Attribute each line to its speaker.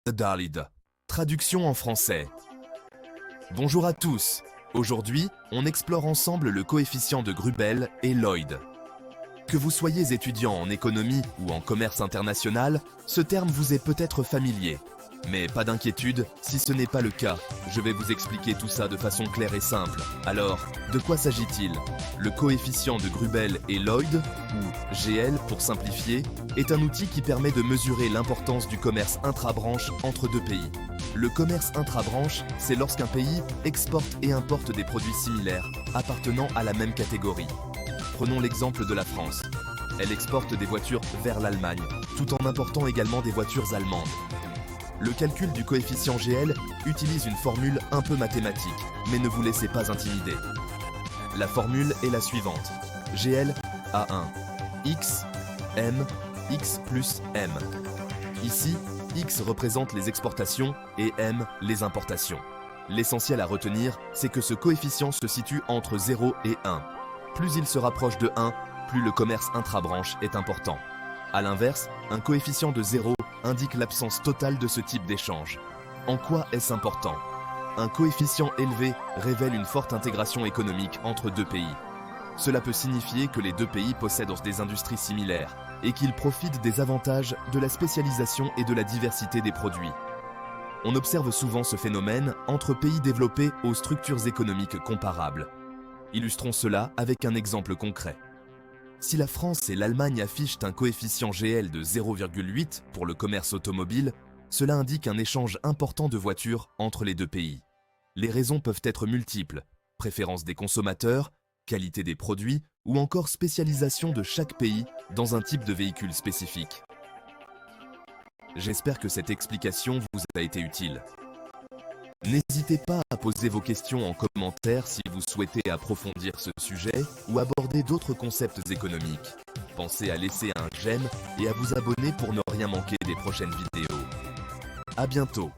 Speaker 1: Dalid. Traduction en français. Bonjour à tous. Aujourd'hui, on explore ensemble le coefficient de Grubel et Lloyd. Que vous soyez étudiant en économie ou en commerce international, ce terme vous est peut-être familier. Mais pas d'inquiétude, si ce n'est pas le cas, je vais vous expliquer tout ça de façon claire et simple. Alors, de quoi s'agit-il? Le coefficient de Grubel et Lloyd, ou GL pour simplifier, est un outil qui permet de mesurer l'importance du commerce intra-branche entre deux pays. Le commerce intra-branche, c'est lorsqu'un pays exporte et importe des produits similaires, appartenant à la même catégorie. Prenons l'exemple de la France. Elle exporte des voitures vers l'Allemagne, tout en important également des voitures allemandes. Le calcul du coefficient GL utilise une formule un peu mathématique, mais ne vous laissez pas intimider. La formule est la suivante. GL A1 X M X plus M. Ici, X représente les exportations et M les importations. L'essentiel à retenir, c'est que ce coefficient se situe entre 0 et 1. Plus il se rapproche de 1, plus le commerce intra-branche est important. A l'inverse, un coefficient de 0 indique l'absence totale de ce type d'échange. En quoi est-ce important? Un coefficient élevé révèle une forte intégration économique entre deux pays. Cela peut signifier que les deux pays possèdent des industries similaires et qu'ils profitent des avantages de la spécialisation et de la diversité des produits. On observe souvent ce phénomène entre pays développés aux structures économiques comparables. Illustrons cela avec un exemple concret. Si la France et l'Allemagne affichent un coefficient GL de 0,8 pour le commerce automobile, cela indique un échange important de voitures entre les deux pays. Les raisons peuvent être multiples: préférence des consommateurs, qualité des produits ou encore spécialisation de chaque pays dans un type de véhicule spécifique. J'espère que cette explication vous a été utile. N'hésitez pas à poser vos questions en commentaire si vous souhaitez approfondir ce sujet ou aborder d'autres concepts économiques. Pensez à laisser un j'aime et à vous abonner pour ne rien manquer des prochaines vidéos. À bientôt!